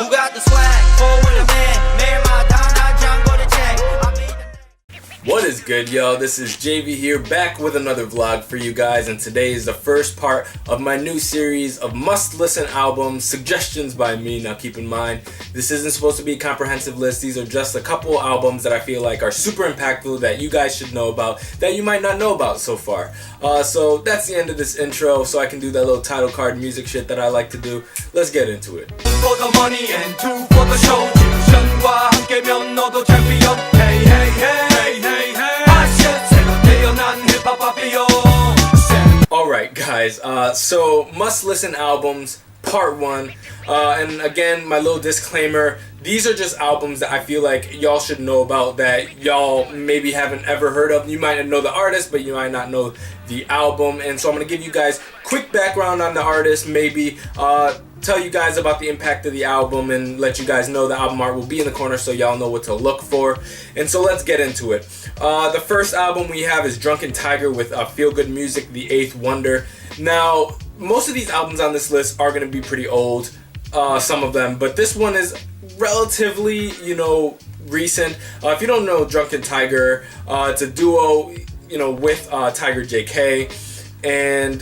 Who got the swag? Forward a man, 매일마다 난 장고를 check. What is good, y'all? This is JV here, back with another vlog for you guys, and today is the first part of my new series of must-listen albums, suggestions by me. Now keep in mind, this isn't supposed to be a comprehensive list. These are just a couple albums that I feel like are super impactful that you guys should know about, that you might not know about so far. So that's the end of this intro, so I can do that little title card music shit that I like to do. Let's get into it. For the money and two for the show. 지누션과 함께면 너도 champion. Hey hey hey hey hey hey. 아시아 새로 태어난 힙합 파피오. Alright guys, so must listen albums part 1, and again my little disclaimer, these are just albums that I feel like y'all should know about that y'all maybe haven't ever heard of. You might know the artist, but you might not know the album, and so I'm going to give you guys quick background on the artist, maybe tell you guys about the impact of the album, and let you guys know the album art will be in the corner so y'all know what to look for. And so let's get into it. The first album we have is Drunken Tiger with Feel Good Music, The Eighth Wonder. Now, most of these albums on this list are going to be pretty old, some of them, but this one is relatively, recent. If you don't know Drunken Tiger, it's a duo, with Tiger JK. And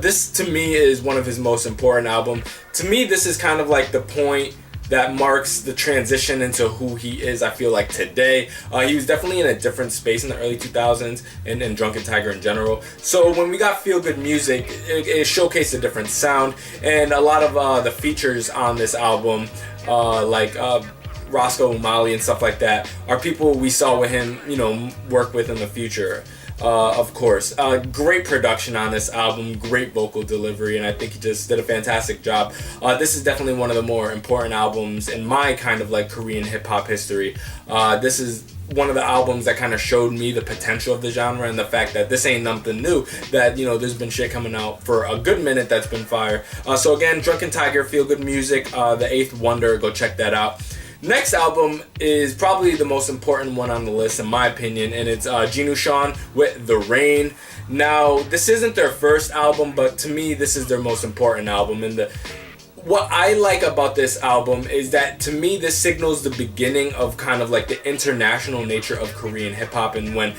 this to me is one of his most important albums. To me, this is kind of like the point that marks the transition into who he is, I feel like, today. He was definitely in a different space in the early 2000s and Drunken Tiger in general. So when we got Feel Good Music, it showcased a different sound, and a lot of the features on this album, like Roscoe Umali and stuff like that, are people we saw with him, work with in the future. Of course. Great production on this album, great vocal delivery, and I think he just did a fantastic job. This is definitely one of the more important albums in my kind of like Korean hip-hop history. This is one of the albums that kind of showed me the potential of the genre and the fact that this ain't nothing new, that, there's been shit coming out for a good minute that's been fire. So again, Drunken Tiger, Feel Good Music, The Eighth Wonder, go check that out. Next album is probably the most important one on the list in my opinion, and it's Jinusean with The Rain. Now, this isn't their first album, but to me this is their most important album, and what I like about this album is that to me this signals the beginning of kind of like the international nature of Korean hip-hop, and when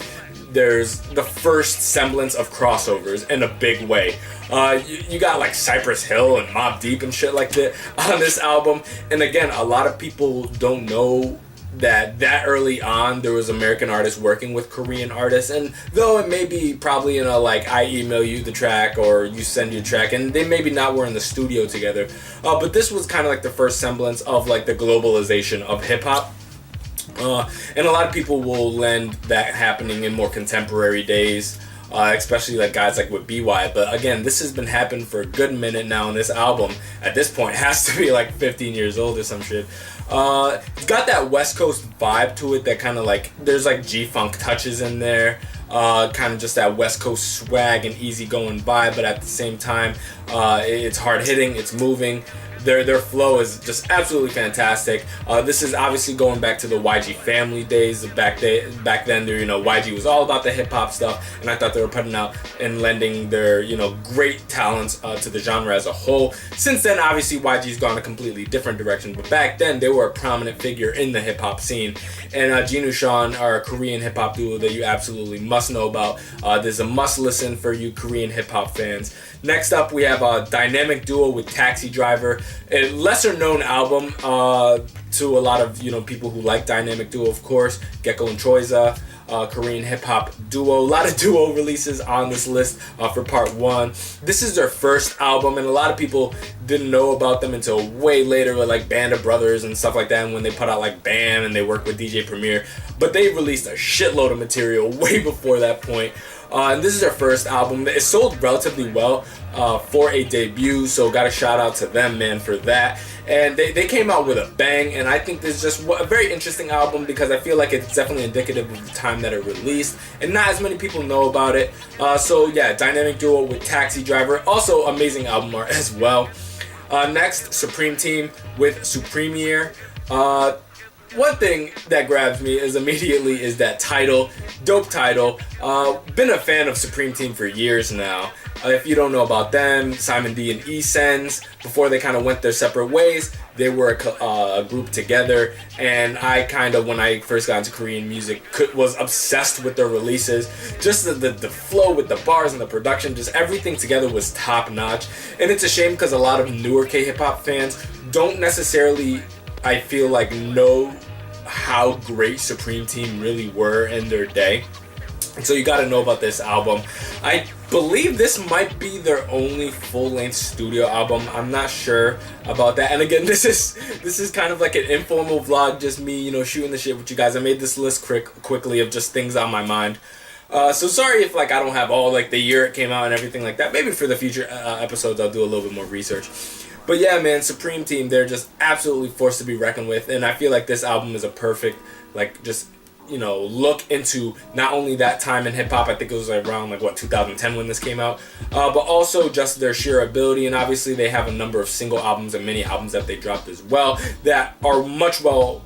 there's the first semblance of crossovers in a big way. You got like Cypress Hill and Mobb Deep and shit like that on this album. And again, a lot of people don't know that early on there was American artists working with Korean artists, and though it may be probably like I email you the track or you send your track, and they maybe not were in the studio together, but this was kind of like the first semblance of like the globalization of hip-hop. And a lot of people will lend that happening in more contemporary days, especially like guys like with BY. But again, this has been happening for a good minute now, and this album at this point has to be like 15 years old or some shit. It's got that West Coast vibe to it that kind of like, there's like G-Funk touches in there, kind of just that West Coast swag and easygoing vibe, but at the same time, it's hard hitting, it's moving. Their flow is just absolutely fantastic. This is obviously going back to the YG family days. Back then, YG was all about the hip hop stuff, and I thought they were putting out and lending their, great talents to the genre as a whole. Since then, obviously, YG's gone a completely different direction, but back then they were a prominent figure in the hip hop scene. And Jinusean are a Korean hip hop duo that you absolutely must know about. This is a must listen for you Korean hip hop fans. Next up, we have a dynamic duo with Taxi Driver, a lesser known album to a lot of people who like dynamic duo, of course. Gecko and Choiza, Korean hip hop duo. A lot of duo releases on this list for part 1. This is their first album, and a lot of people didn't know about them until way later with like Band of Brothers and stuff like that, and when they put out like Bam and they worked with DJ Premier. But they released a shitload of material way before that point. And this is their first album. It sold relatively well for a debut, so got a shout out to them, man, for that. And they came out with a bang, and I think this is just a very interesting album because I feel like it's definitely indicative of the time that it released, and not as many people know about it. So yeah, dynamic duo with Taxi Driver, also amazing album art as well. Next, Supreme Team with Supremier. One thing that grabs me immediately is that title. Dope title. Been a fan of Supreme Team for years now, If you don't know about them, Simon D and E-Sens, before they kind of went their separate ways, they were a group together. And I kind of, when I first got into Korean music, was obsessed with their releases. Just the flow with the bars and the production, just everything together was top notch. And it's a shame because a lot of newer K-hip-hop fans don't necessarily, I feel like, know how great Supreme Team really were in their day. And so you got to know about this album. I believe this might be their only full-length studio album. I'm not sure about that. And again, this is kind of like an informal vlog, just me, you know, shooting the shit with you guys. I made this list quickly of just things on my mind. So sorry if like I don't have all like the year it came out and everything like that. Maybe for the future episodes I'll do a little bit more research. But yeah, man, Supreme Team, they're just absolutely forced to be reckoned with. And I feel like this album is a perfect, like, just, you know, look into not only that time in hip-hop, I think it was like around like what, 2010 when this came out, but also just their sheer ability. And obviously they have a number of single albums and mini albums that they dropped as well that are much more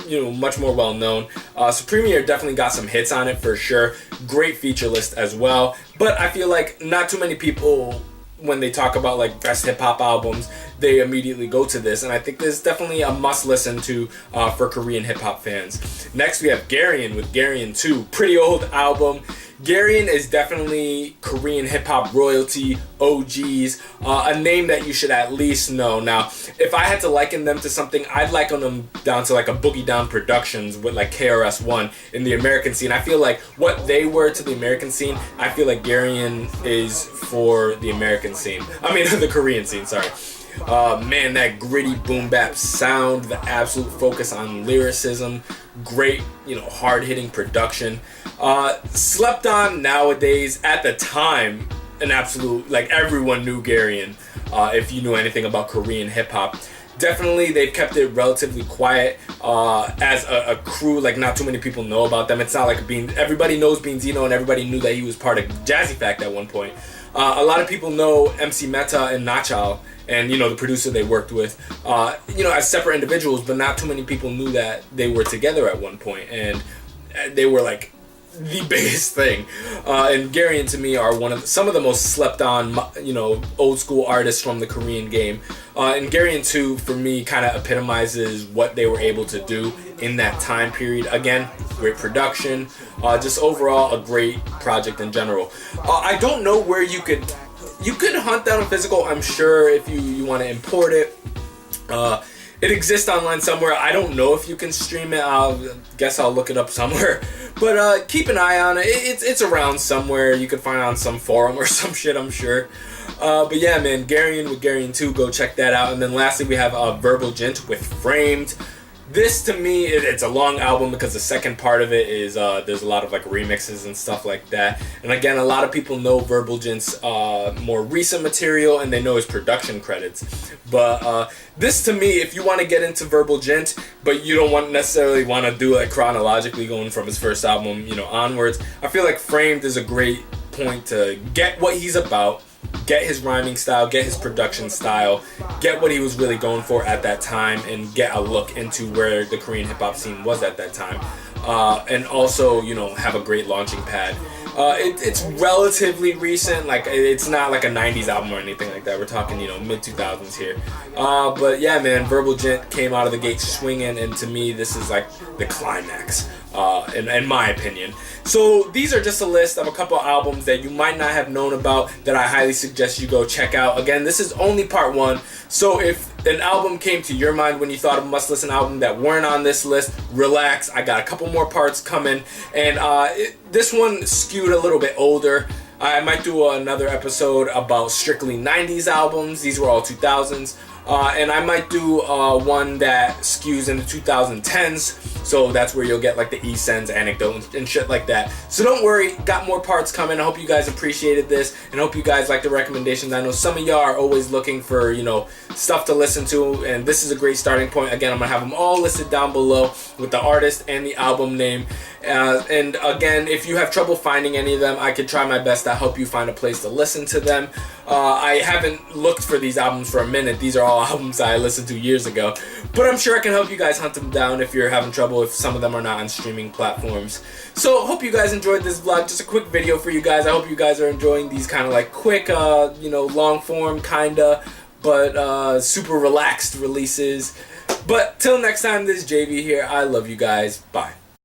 well known. Supremier definitely got some hits on it for sure. Great feature list as well. But I feel like not too many people, when they talk about like best hip-hop albums, they immediately go to this, and I think this is definitely a must listen to for Korean hip-hop fans. Next we have Garion with Garion 2, pretty old album. Garion is definitely Korean hip-hop royalty, OGs, a name that you should at least know. Now, if I had to liken them to something, I'd liken them down to like a Boogie Down Productions with like KRS-One in the American scene. I feel like what they were to the American scene, I feel like Garion is for the American scene. I mean, the Korean scene, sorry. Man, that gritty boom bap sound, the absolute focus on lyricism, great, you know, hard-hitting production. Slept on nowadays. At the time, an absolute, like, everyone knew Garion, if you knew anything about Korean hip-hop. Definitely, they've kept it relatively quiet as a crew. Like, not too many people know about them. It's not like everybody knows Beanzino, and everybody knew that he was part of Jazzy Fact at one point. A lot of people know MC Meta and Nachal, and, you know, the producer they worked with, you know, as separate individuals, but not too many people knew that they were together at one point, and they were like the biggest thing. And Garion to me are some of the most slept on, you know, old school artists from the Korean game. And Garion 2 for me kind of epitomizes what they were able to do in that time period. Again, great production, just overall a great project in general. I don't know where you could hunt down a physical, I'm sure, if you want to import it. It exists online somewhere. I don't know if you can stream it. I guess I'll look it up somewhere. But keep an eye on it. It's around somewhere. You could find it on some forum or some shit, I'm sure. But yeah, man, Garion with Garion 2, go check that out. And then lastly, we have Verbal Jint with Framed. This, to me, it's a long album because the second part of it is there's a lot of like remixes and stuff like that. And again, a lot of people know Verbal Jint's more recent material, and they know his production credits. But this, to me, if you want to get into Verbal Jint, but you don't necessarily want to do it chronologically going from his first album, you know, onwards, I feel like Framed is a great point to get what he's about, get his rhyming style, get his production style, get what he was really going for at that time, and get a look into where the Korean hip-hop scene was at that time. And also, you know, have a great launching pad. It's relatively recent, like it's not like a 90s album or anything like that. We're talking, you know, mid-2000s here. But yeah, man, Verbal Jint came out of the gate swinging, and to me, this is like the climax, in my opinion. So these are just a list of a couple albums that you might not have known about that I highly suggest you go check out. Again, this is only part one, so if an album came to your mind when you thought of a must-listen album that weren't on this list, relax. I got a couple more parts coming, and this one skewed a little bit older. I might do another episode about strictly 90s albums. These were all 2000s. And I might do one that skews in the 2010s, so that's where you'll get like the E-Sens anecdote and shit like that. So don't worry, got more parts coming. I hope you guys appreciated this, and hope you guys like the recommendations. I know some of y'all are always looking for, you know, stuff to listen to, and this is a great starting point. Again, I'm gonna have them all listed down below with the artist and the album name. And again, if you have trouble finding any of them, I could try my best to help you find a place to listen to them. I haven't looked for these albums for a minute. These are all albums I listened to years ago, but I'm sure I can help you guys hunt them down if you're having trouble understandable if some of them are not on streaming platforms. So hope you guys enjoyed this vlog. Just a quick video for you guys. I hope you guys are enjoying these kind of like quick, you know, long form kinda, but super relaxed releases. But till next time, this is JV here. I love you guys. Bye.